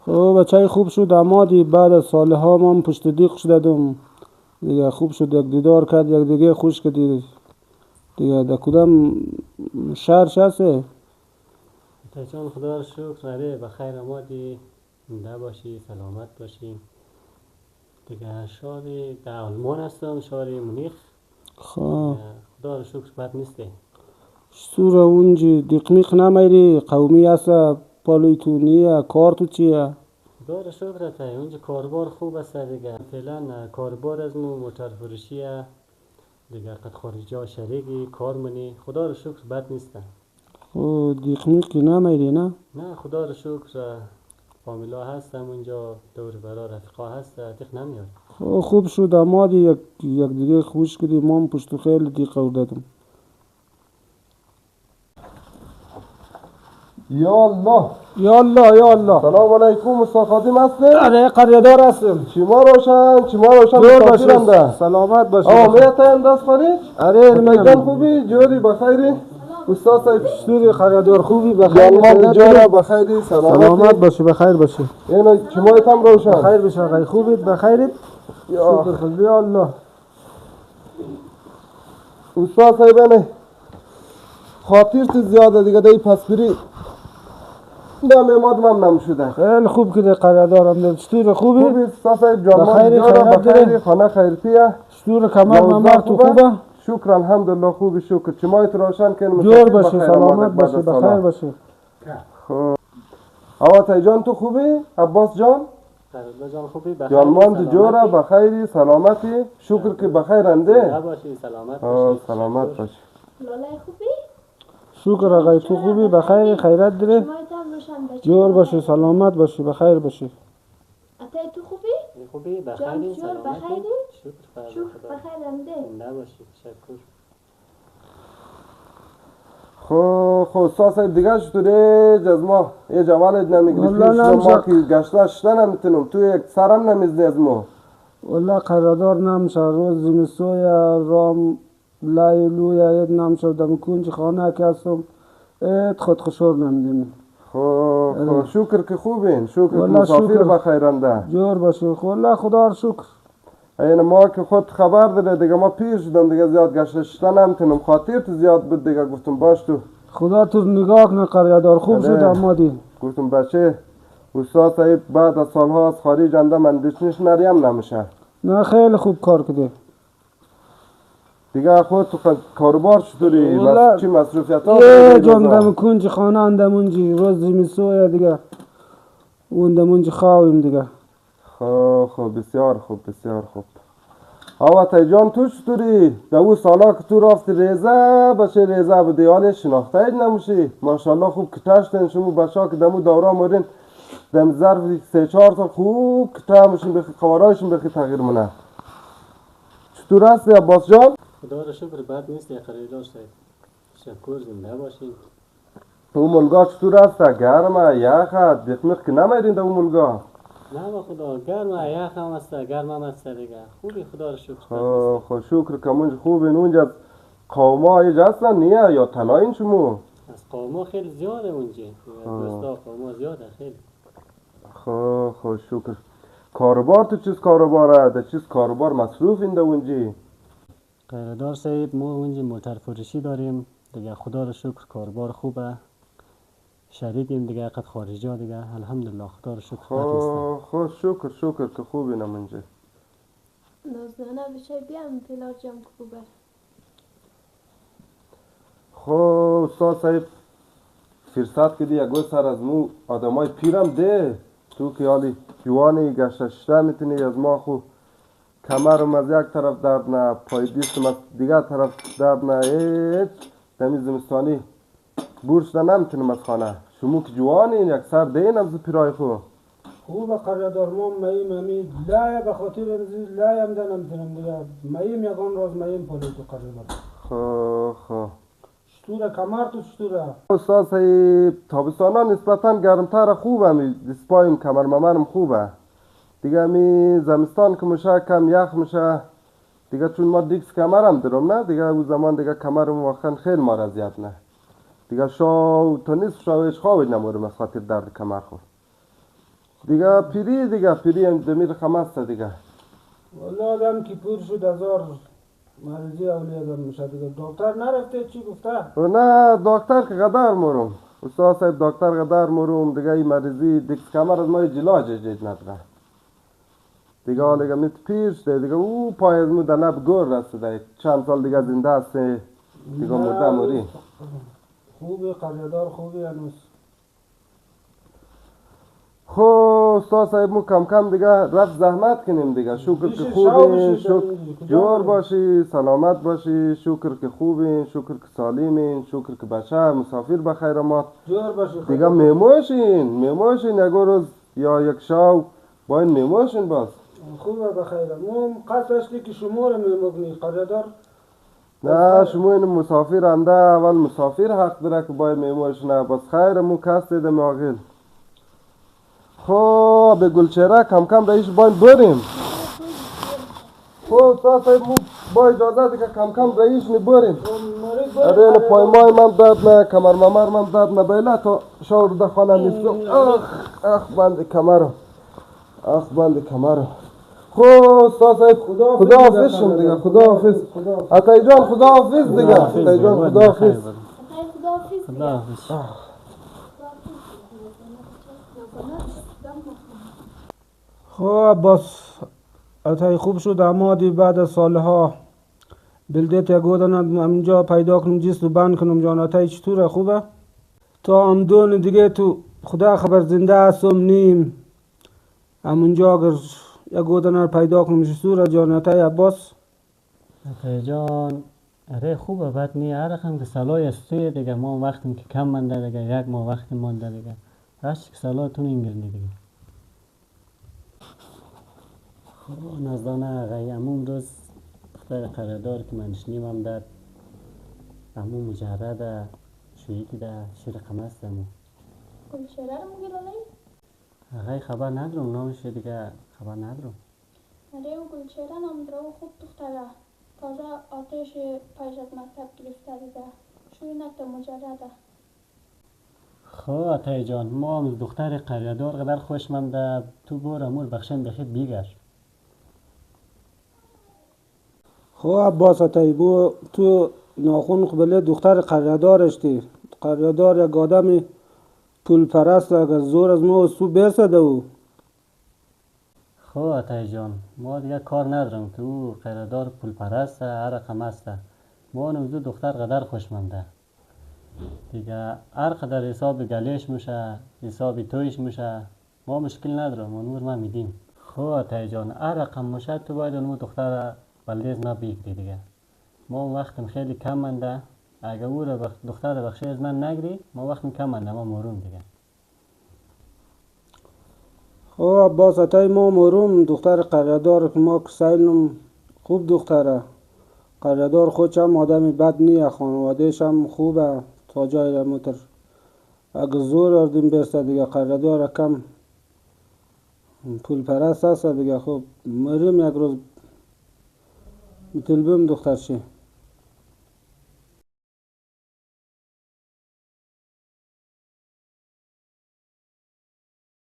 خب بچه خوب شد عمادی، بعد از سالها من پشت دیگ شدم دیگه. خوب شد یک دیدار کرد، یک دیگه خوش کردی دیگه. در کدام شهر هستی؟ جان خدا رو شکر. آره بخیر آمدی، زنده باشی، سلامت باشی دیگه. شهر در آلمان هستم، شهر مونیخ. خب خدا رو شکر بد نیسته. شطور اونجی دیقمیق نمیری؟ قومی هست پالیتونیه کار تو چیه؟ خدا رو شکر تا اونجا کاربار خوب است دیگه. فعلا کاربار از مو موتر فروشیه دیگه، قد خارجی ها شریکی کار منی. خدا رو شکر بد نیسته. خب دیقمیقی نمیری نه؟ نه خدا رو شکر فامیلا هستم اونجا، دور برا رفقا هست، دیخ نمیاد. خب خوب شد عمادی، یک دیگه خوش کردی. من پشت خیلی دیق اردادم. یا الله یا الله یا الله. سلام علیکم. استاد خادم هستین؟ آره قریدار هستم. چما روشن جور مسافرم ده. باشه، سلامت باشه. آه میتاین دست خارج؟ آره میتان خوبی؟ جوری بخیری؟ استاد صاحب شطوری خریدار خوبی؟ بخیر یالمان جورا بخیری؟ سلامت باشه، بخیر باشه. اینا چما ایتام روشن؟ بخیر باشه آقای. خوبید؟ بخیرید؟ یا شکر خدا. یا الله. استاد صاحب نه خاطر تو زیاده دیگه دی پس بری نمیماد من نمشده. خیلی خوب که قراردارم. چطور خوبی؟ خوبی استاد صاحب جانمان بخیر، جورا خیرت بخیری؟ داره؟ خانه خیرتیه؟ چطور کمر ممر تو خوبه؟ شکر الحمدلله خوبی شکر. چما ایت روشن کنیم جور باشه، سلامت باشه، بخیر باشه. آواتای جان تو خوبی؟ عباس جان؟ قرار جان خوبی؟ بخیر جانماند جورا بخیری سلامتی؟ شکر که بخیرنده؟ زنده باشی، سلامت باشی. سلامت باشی. لالای خوبی؟ شکر آقای. تو خوبی؟ بخیر، خیرت داره؟ شما ایتام روشن بچه. جور باشه، سلامت باشه، بخیر باشه. اتای تو خوبی؟ خوبی؟ جان بخیری؟ جور سلامتی؟ بخیری؟ شکر فردا شکر خدا. بخیرنده. زنده باشی، تشکر. خب استاد صاحب دیگه چطوره جزما؟ یه جوالت نمیگیری والله پیش نمیشه. ما که گشته شده نمیتونم تو یک سرم نمیزنی از ما. والله قراردار نمیشه. روز زمستوی رام لایلویا ید نمیشه. دم کنج خانه که هستم ات خود خشور نمیدیم. خب شکر که خوبین. شکر که والله مسافر شکر. بخیرنده. جور باشه. والله خدا رو شکر. این ما که خود خبر داره دیگه، ما پیر شدم دیگه، زیاد گشته شده نمیتونم. خاطر تو زیاد بود دیگه، گفتم باش تو. خدا تو نگاه کنه قراردار. خوب شد آمادی. گفتم بچه استاد صاحب بعد از سالها از خارج انده من دیشنشنری هم نمیشه نه خیلی خوب کار کردی دیگه. خود تو کاروبار چطوری؟ چی مصروفیت ها؟ یه جاندم کنج خانه اندمونجی روز زمستوی دیگه اندمونجی خواهیم دیگه. خب بسیار خوب بسیار خوب. آواتای جان تو چطوری؟ در او سالا که تو رفتی ریزه بچه ریزه بودی، حالی شناخته اید نموشی ماشاءالله. خوب کتاشتین شما بچه ها که دمو دورا مورین دم ظرف 3-4 سال خوب کتا موشین بخی خوارایشون بخی تغییر منه. چطور هستی عباس جان؟ خدا رو شکر بد نیست. یه خریدار شاید. تشکر. زنده باشی. تو ملگا چطور هست؟ گرمه یخه دقمیق که نمیرین در اون ملگا؟ نه با خدا گرم یخ هم هست، گرم هم هست دیگه. خوبی خدا رو شکر. خب شکر که منج خوبین. اونجا قوما ایجا هستن نیه یا تناین شما؟ از قوما خیلی زیاده اونجا. دوستا قوما زیاده خیلی. خب شکر. کاروبار تو چیز کاروباره؟ در چیز کاروبار مصروف این در اونجی؟ قراردار صاحب ما اونجا موتر فروشی داریم دیگه. خدا رو شکر کاربار خوبه. شریکیم دیگه، قد خارجی ها دیگه. الحمدلله خدا رو شکر. خب شکر که خوبی نمونجه. نازنانه بچه بیام پلار جام خوبه. خب استاد صاحب فرصت کدی یک سر از مو آدمای پیرم ده. تو که حالی جوانی گشته شده میتونی از ما خو کمرم از یک طرف درد نه، پای دیستم از دیگر طرف درد نه. هیچ دمی زمستانی بورش نمیتونم از خانه. شما که جوانی یک سر دین از پیرای خو. خوب قراردار ما مایی لای به خاطر لای هم نمیتونم دیگه. ماییم یکان روز ماییم پولی تو قراردار. خب چطوره کمر تو چطوره؟ استاد صاحب تابستانا نسبتا گرمتر خوبه. می دسپایم کمر ممرم خوبه دیگه. می زمستان که میشه کم یخ میشه دیگه، چون ما دیکس کمرم دارم نه دیگه. او زمان دیگه کمرم واقعا خیلی ما اذیت نه دیگه. شاو تا نیست شاوش خوابید نمورم از خاطر درد کمر خور. دیگه پیری هم دمیر خم است دیگه. والا آدم که پیر شد هزار مریضی اولی آدم میشه دیگه. دکتر نرفته چی گفته؟ و نه دکتر که قدر مرم استاد صاحب، دکتر قدر مرم دیگه. این مریضی دیگه کمر از ما جلاج جید نداره دیگه. حالا دیگه میت پیر شده دیگه. او پای از مو در لب گور رسیده، چند سال دیگه زنده است دیگه. مرده موری خوبی قریادار خوبی هنوز. خب استاد صاحب مو کم کم دیگه رفت زحمت کنیم دیگه. شکر که خوبین، شکر جور باشی، سلامت باشی، شکر که خوبین، شکر که سالمین، شکر که بچه مسافر بخیر آمد جور باشی دیگه. میموشین یک روز یا یک شو با این میموشین باز. خوبه بخیره. مو قصد داشتی که شما رو میمگنی قریادار. نه شما این مسافر انده، اول مسافر حق داره که باید میموشنه. بس خیر مو کس دیده میاغیل. خب به گلچهره کم کم رئیس باید بریم. خب استاد صاحب مو با اجازه دیگه کم کم رئیس بریم. اره پای مای من درد نه، کمر ممر من درد نه. بیله تا شاور ده خانه نیستم. اخ بند کمر. خب استاد صاحب خدا حافظ شم دیگه. خدا حافظ عطای جان. خدا حافظ دیگه. عطای جان خدا حافظ. خب باز اتای خوب شد امادی بعد از سالها بلدت یا گودن همینجا پیدا کنم جیست و بند کنم جان. اتای چطوره خوبه؟ تا امدون دیگه تو خدا خبر زنده هستم نیم همونجا اگر یا گودن رو پیدا کنم چطوره جان اتای عباس؟ اتای جان اره خوبه بد نی. هر رقم که سالای استوی دیگه. ما وقتیم که کم منده دیگه، یک ماه وقتی مانده دیگه. هرچی که سالاتون اینگرنی دیگه. خب نزدانه آقای امون روز دختر قراردار که منش نیمم داد امون مجرده شویی که ده شیر قمست امون گلچهره رو مگیرانی؟ آقای خبر ندارم نامش دیگه خبر ندارم. آره و گلچهره نام داره و خوب دختره. تازه آتش پیش از مکتب گرفته دیگه. شوی نکته مجرده. خب اتای جان ما هم دختر قراردار قدر خوشمنده. تو بور امور بخشن بخیر بیگش. خب عباس اتای بو تو ناخون قبله دختر قریادارشتی. قریادار یک آدم پول پرست اگر زور از ما سو برسده او. خب اتای جان ما دیگه کار ندارم که او قراردار پول پرسته هر رقم است. ما نوزو دختر قدر خوشمنده دیگه. هر قدر حساب گلیش میشه حساب تویش میشه ما مشکل ندارم. اونور ما میدیم. خب اتای جان هر رقم میشه تو باید اونو دختر بلدیز نبیگری دیگه. ما وقتم خیلی کم منده. اگه او رو دختر بخشی از من نگری ما وقتم کم منده ما مورم دیگه. خب عباس اتای ما مروم دختر قریادار که ما کسیلم خوب دختره. قریادار خودش هم آدمی بد نیه، خانوادهش هم خوبه تا جای موتر. اگه زور اردیم برسه دیگه قریادار کم پول پرست هست دیگه. خب مریم یک روز میتلبیم دختر شی.